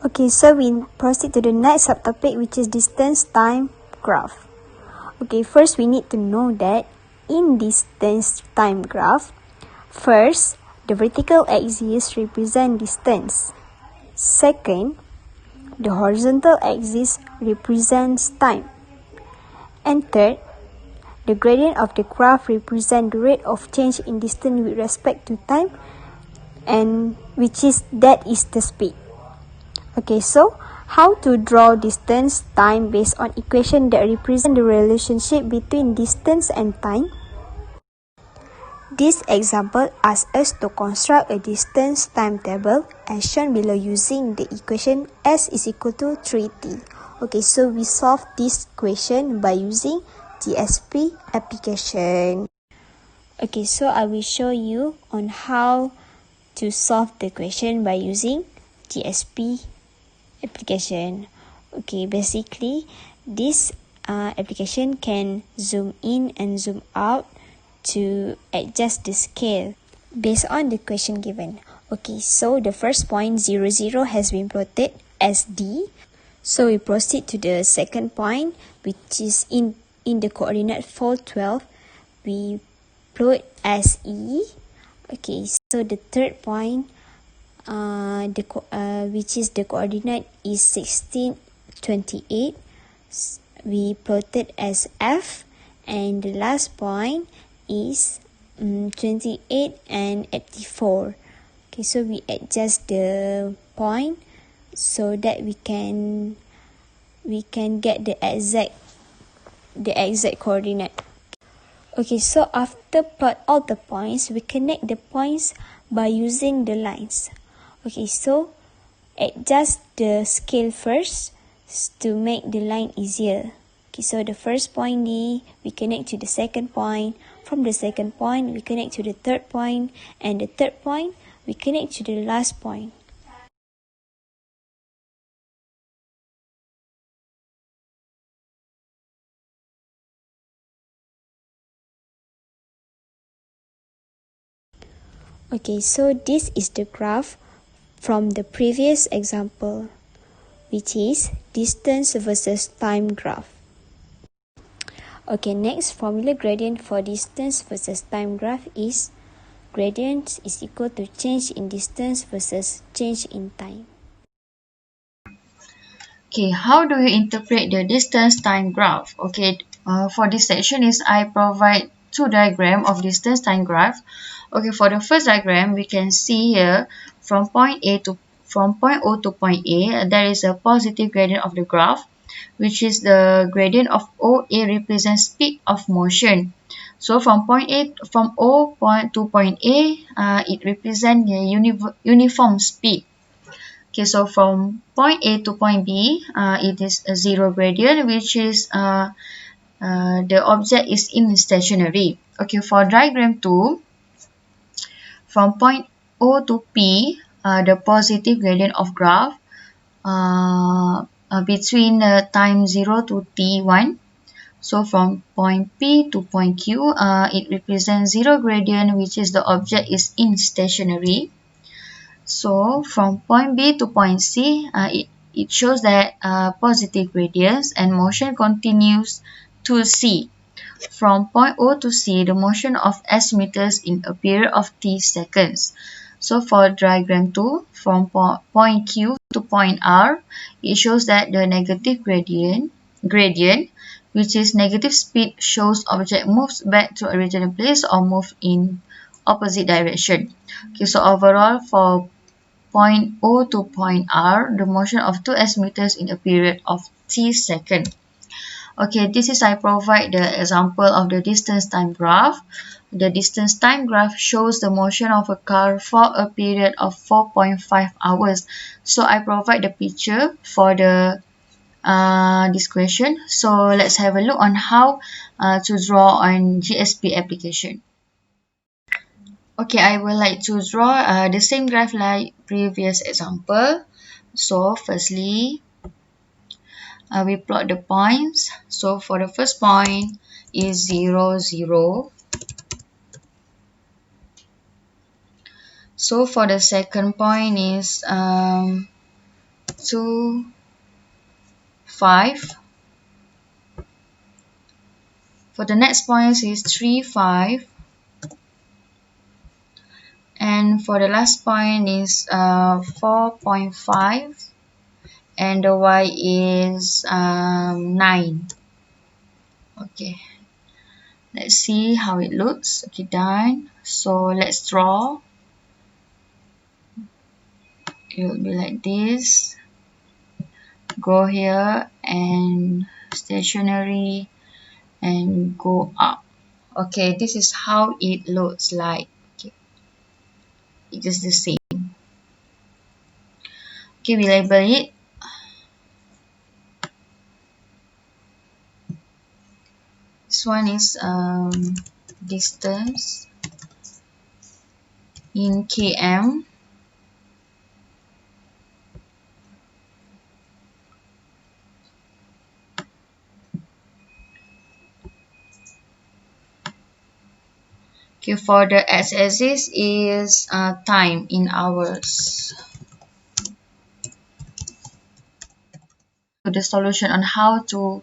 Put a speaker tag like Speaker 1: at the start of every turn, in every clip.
Speaker 1: Okay, so we proceed to the next subtopic, which is distance time graph. Okay, first we need to know that in distance time graph, first, the vertical axis represent distance. Second, the horizontal axis represents time. And third, the gradient of the graph represents the rate of change in distance with respect to time, and that is the speed. Okay, so how to draw distance time based on equation that represent the relationship between distance and time? This example asks us to construct a distance timetable as shown below using the equation s is equal to 3t. Okay, so we solve this equation by using GSP application. Okay, so I will show you on how to solve the equation by using GSP application. Okay, basically this application can zoom in and zoom out to adjust the scale based on the question given. Okay, so the first point 0, 0 has been plotted as D. So we proceed to the second point, which is in the coordinate 4, 12. We plot as E. Okay, so the third point, which is the coordinate is 16, 28. We plotted as F. And the last point is 28 and 84. Okay, so we adjust the point so that we can get the exact coordinate. Okay, so after plot all the points, we connect the points by using the lines. Okay, so adjust the scale first to make the line easier. Okay, so the first point D, we connect to the second point. From the second point, we connect to the third point. And the third point, we connect to the last point. Okay, so this is the graph from the previous example, which is distance versus time graph. Okay, next formula gradient for distance versus time graph is gradient is equal to change in distance versus change in time.
Speaker 2: Okay, how do you interpret the distance time graph? Okay, for this section is I provide two diagrams of distance time graph. Okay, for the first diagram, we can see here from point O to point A, there is a positive gradient of the graph, which is the gradient of OA represents speed of motion. So from O point to point A, it represents a uniform speed. Okay, so from point A to point B, it is a zero gradient, which is the object is in stationary. Okay, for diagram 2, from point O to P, the positive gradient of graph between time 0 to t1. So from point P to point Q, it represents zero gradient, which is the object is in stationary. So from point B to point C, it shows that positive gradients and motion continues to C. From point O to C, the motion of S meters in a period of T seconds. So for diagram 2, from point Q to point R, it shows that the negative gradient, which is negative speed, shows object moves back to original place or move in opposite direction. Okay, so overall for point O to point R, the motion of two S meters in a period of T second. Okay, this is I provide the example of the distance time graph. The distance time graph shows the motion of a car for a period of 4.5 hours. So I provide the picture for the this question. So let's have a look on how to draw on GSP application. Okay, I would like to draw the same graph like previous example. So firstly, we plot the points. So for the first point is 0, 0. So for the second point is 2, 5. For the next point is 3, 5. And for the last point is 4.5. And the y is 9. Okay, let's see how it looks. Okay, done. So let's draw. It will be like this. Go here and stationary and go up. Okay, this is how it looks like. Okay, it is the same. Okay, we label it. This one is distance in km. Okay, for the x-axis is time in hours. The solution on how to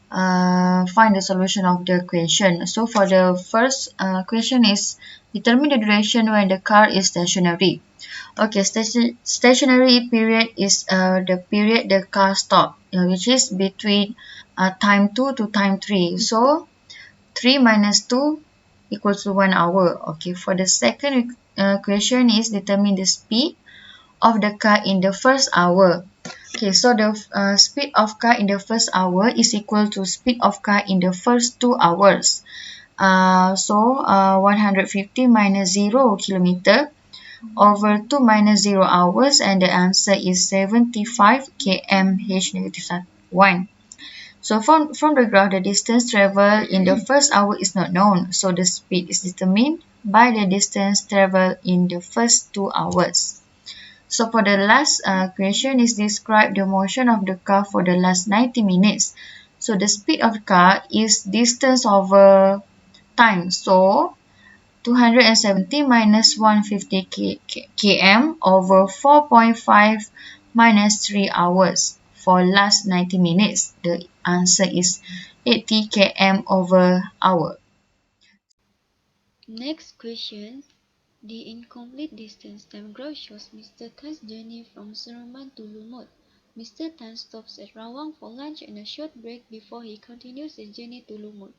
Speaker 2: find the solution of the question. So for the first question is determine the duration when the car is stationary. Okay, stationary period is the period the car stop, which is between time 2 to time 3. So 3 minus 2 equals to 1 hour. Okay, for the second question is determine the speed of the car in the first hour. Okay, so the speed of car in the first hour is equal to speed of car in the first 2 hours. So 150 minus 0 kilometer over 2 minus 0 hours, and the answer is 75 km/h negative 1. So from the graph, the distance traveled in the first hour is not known. So the speed is determined by the distance traveled in the first 2 hours. So for the last question is describe the motion of the car for the last 90 minutes. So the speed of the car is distance over time. So 270 minus 150 km over 4.5 minus 3 hours. For last 90 minutes, the answer is 80 km over hour.
Speaker 3: Next question. The incomplete distance time graph shows Mr. Tan's journey from Suruman to Lumut. Mr. Tan stops at Rawang for lunch and a short break before he continues his journey to Lumut.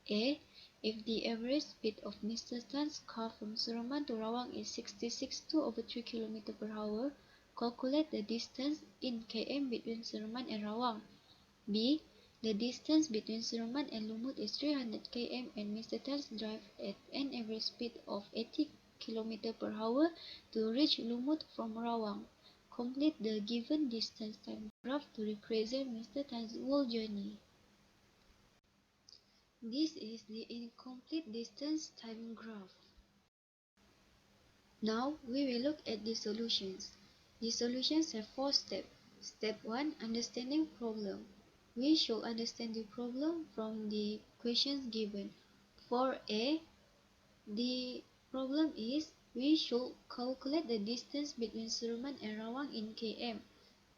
Speaker 3: A. If the average speed of Mr. Tan's car from Suruman to Rawang is 66.2/3 km per hour, calculate the distance in km between Suruman and Rawang. B. The distance between Suruman and Lumut is 300 km and Mr. Tans drives at an average speed of 80 km per hour to reach Lumut from Rawang. Complete the given distance time graph to represent Mr. Tan's whole journey. This is the incomplete distance time graph. Now we will look at the solutions. The solutions have 4 steps. Step 1. Understanding problem. We should understand the problem from the questions given. For A, the problem is we should calculate the distance between Suruman and Rawang in km.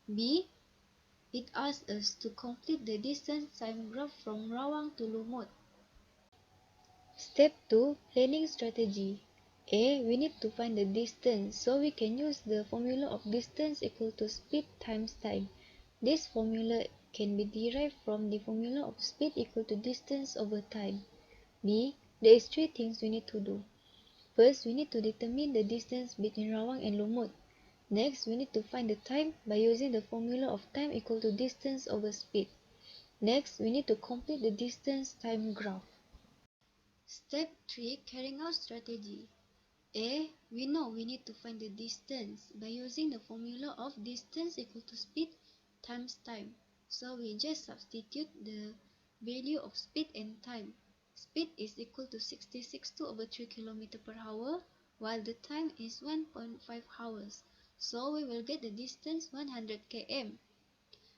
Speaker 3: B, it asks us to complete the distance time graph from Rawang to Lumut. Step 2. Planning strategy. A. We need to find the distance, so we can use the formula of distance equal to speed times time. This formula can be derived from the formula of speed equal to distance over time. B. There is 3 things we need to do. First, we need to determine the distance between Rawang and Lumut. Next, we need to find the time by using the formula of time equal to distance over speed. Next, we need to complete the distance time graph. Step 3. Carrying out strategy. A. We know we need to find the distance by using the formula of distance equal to speed times time. So we just substitute the value of speed and time. Speed is equal to 66.2/3 km per hour, while the time is 1.5 hours. So we will get the distance 100 km.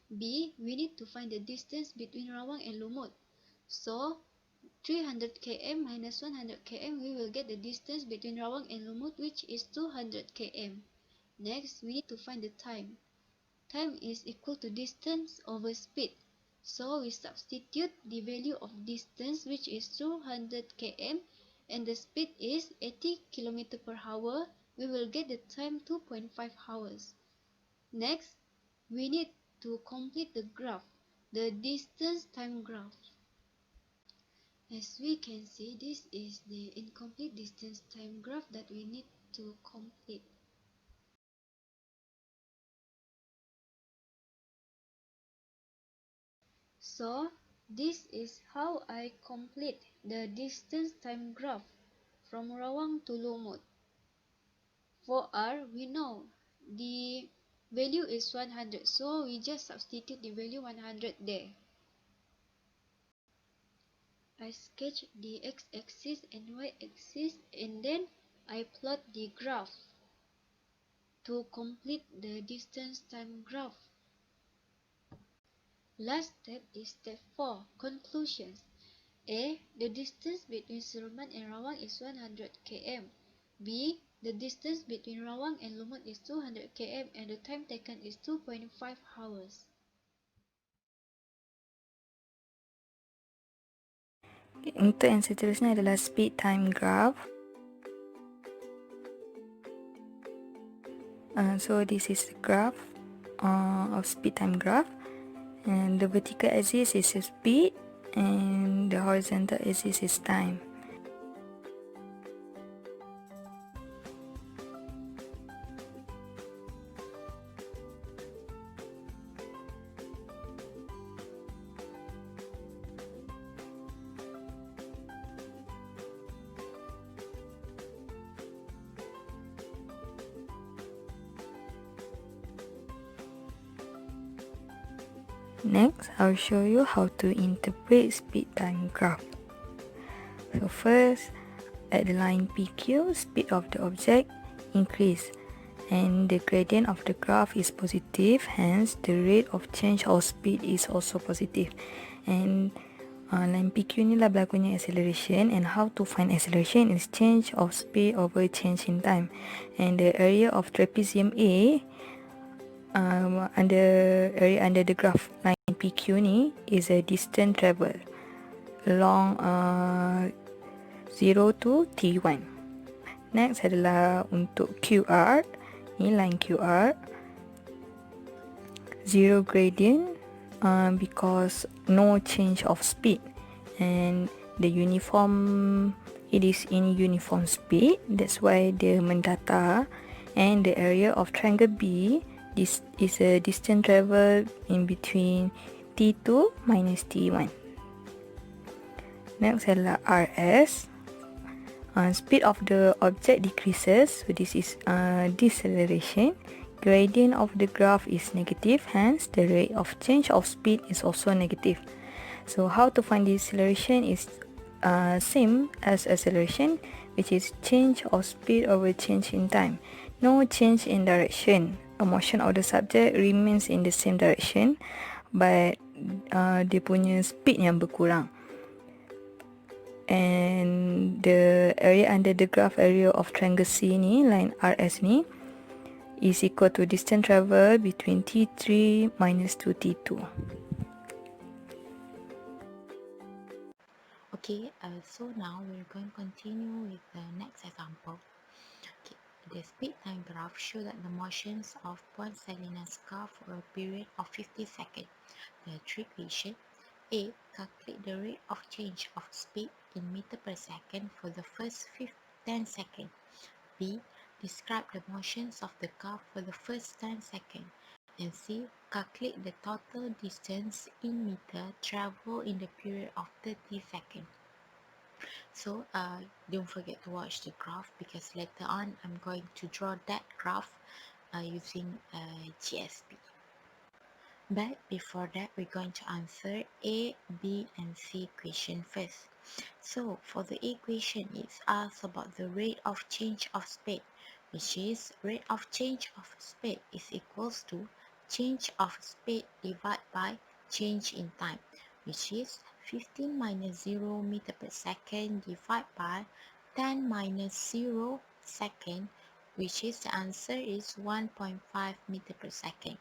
Speaker 3: B. We need to find the distance between Rawang and Lumut. So 300 km minus 100 km, we will get the distance between Rawang and Lumut, which is 200 km. Next, we need to find the time. time is equal to distance over speed. So we substitute the value of distance, which is 200 km, and the speed is 80 km per hour. We will get the time 2.5 hours. Next, we need to complete the graph, the distance time graph. As we can see, this is the incomplete distance time graph that we need to complete. So, this is how I complete the distance time graph from Rawang to Lumut. For R, we know the value is 100, so we just substitute the value 100 there. I sketch the x-axis and y-axis, and then I plot the graph to complete the distance time graph. Last step is step 4, conclusions. A. The distance between Suruman and Rawang is 100 km. B. The distance between Rawang and Lumut is 200 km and the time taken is 2.5 hours.
Speaker 4: Untuk yang seterusnya adalah speed time graph. So this is the graph of speed time graph, and the vertical axis is speed and the horizontal axis is time. Next, I'll show you how to interpret speed time graph. So first, at the line PQ, speed of the object increase and the gradient of the graph is positive, hence the rate of change of speed is also positive. And line PQ ni lah berlakunya acceleration, and how to find acceleration is change of speed over change in time. And the area of trapezium A under the graph line PQ ni is a distance travel along 0 to T1. Next adalah untuk QR, ni line QR, zero gradient because no change of speed, and the uniform, it is in uniform speed, that's why dia mendatar. And the area of triangle B, this is a distance travel in between T2 minus T1. Next adalah RS, speed of the object decreases, so this is deceleration. Gradient of the graph is negative, hence the rate of change of speed is also negative. So how to find deceleration is same as acceleration, which is change of speed over change in time. No change in direction. A motion of the subject remains in the same direction, but dia punya speed yang berkurang. And the area under the graph area of triangle C ni, line RS ni, is equal to distance travel between T3 minus 2 T2.
Speaker 5: Okay, so now we're going to continue with the next example. Okay, the speed time graph shows that the motions of one Salinas car for a period of 50 seconds. The three equations: A. Calculate the rate of change of speed in meter per second for the first 10 seconds. B. Describe the motions of the car for the first 10 seconds. And C. Calculate the total distance in meter traveled in the period of 30 seconds. So don't forget to watch the graph, because later on I'm going to draw that graph using GSP. But before that, we're going to answer A, B, and C question first. So for the A question, it's asked about the rate of change of speed, which is rate of change of speed is equals to change of speed divided by change in time, which is 15 minus 0 meter per second divided by 10 minus 0 second, which is the answer is 1.5 meter per second.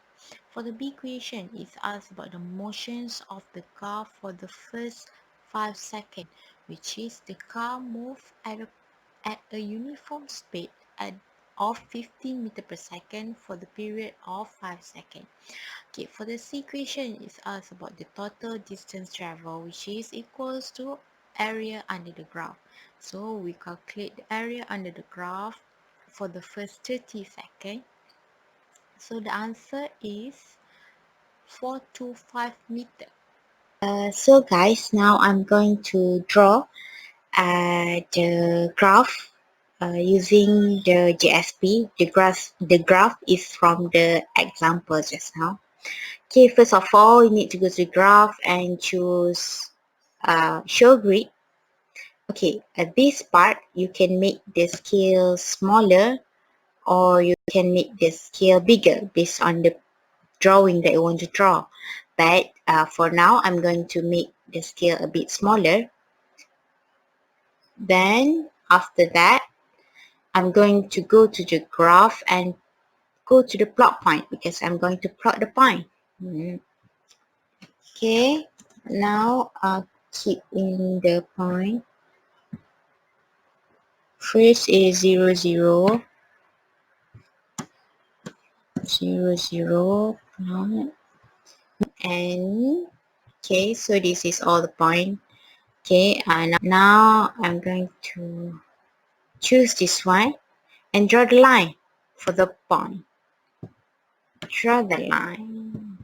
Speaker 5: For the B question, it asks about the motions of the car for the first 5 seconds, which is the car move at a uniform speed of 15 meter per second for the period of 5 seconds. Okay, for the C question, it asks about the total distance travel, which is equals to area under the graph. So we calculate the area under the graph for the first 30 seconds. So the answer is 425 meter. So guys, now I'm going to draw the graph using the GSP. The graph is from the example just now. Okay, first of all, you need to go to the graph and choose show grid. Okay, at this part, you can make the scale smaller or you can make the scale bigger based on the drawing that you want to draw. But for now, I'm going to make the scale a bit smaller. Then after that, I'm going to go to the graph and go to the plot point because I'm going to plot the point. Okay, now keep in the point. First is 0, 0, 0, 0, plot. And okay, so this is all the point. Okay, and now I'm going to choose this one and draw the line for the point. Draw the line.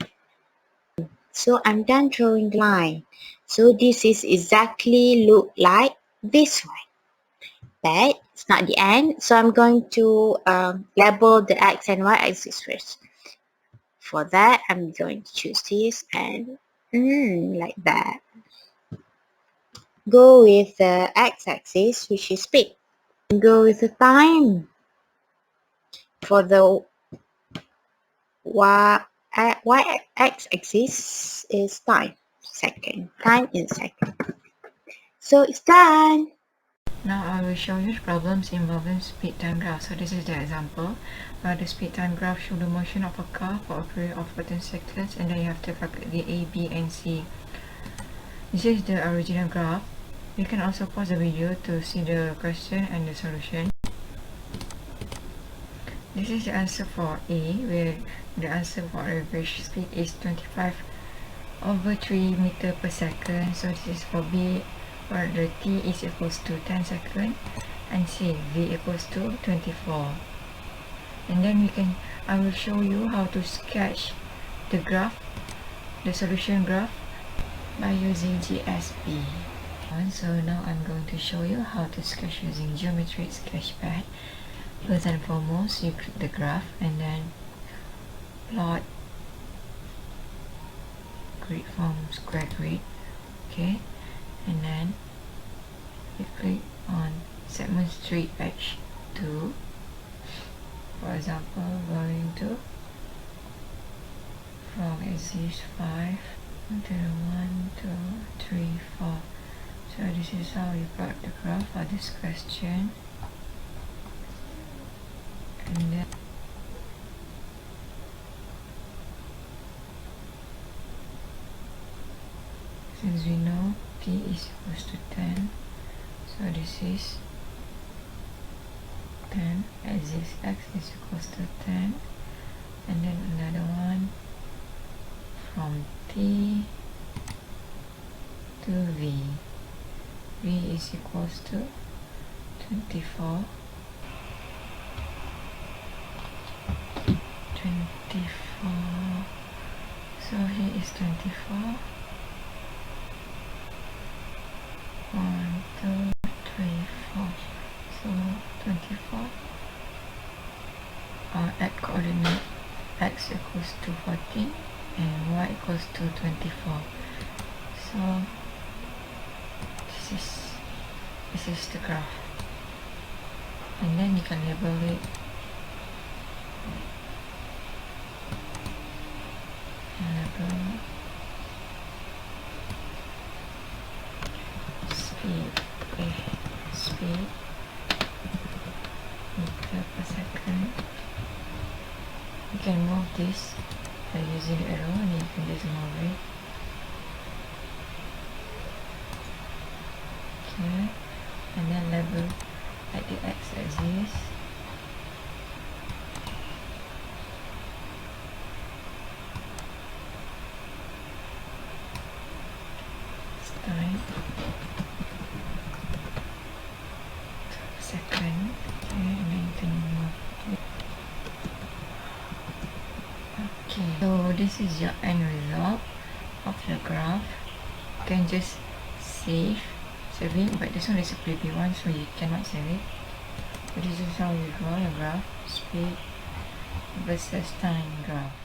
Speaker 5: So I'm done drawing the line. So this is exactly look like this one. But it's not the end. So I'm going to label the x and y axis first. For that, I'm going to choose this and like that. Go with the x-axis, which is speed. Go with the time. For the y-axis is time, second. Time in second. So it's done.
Speaker 4: Now I will show you problems involving speed time graph. So this is the example. The speed time graph shows the motion of a car for a period of 14 seconds, and then you have to calculate the A, B, and C. This is the original graph. You can also pause the video to see the question and the solution. This is the answer for A, where the answer for average speed is 25/3 meter per second. So this is for B, where the T is equals to 10 seconds, and C, V equals to 24. And then I will show you how to sketch the graph, the solution graph, by using GSP. So now I'm going to show you how to sketch using geometric sketchpad. First and foremost, you click the graph and then plot grid from square grid. Okay, and then you click on segment 3H2. For example, going to from axis 5 to 1, 2, 3, 4. So this is how you plot the graph for this question. And then since we know T is equals to 10, so this is 10, axis X is equals to 10, and then another one from T to V. V is equals to 24. 24. So here is 24. 1, 2, 3, 4. So 24. At coordinate x equals to 14 and y equals to 24. So this is the graph, and then you can label it speed meter per second. move this by using the arrow, and you can just move it. Okay, and then level at the x-axis. Time second. Okay, and then you can move it. Okay, so this is your end result of the graph. You can just save it, but this one is a preview one, so you cannot save it. So this is how you draw your graph, speed versus time graph.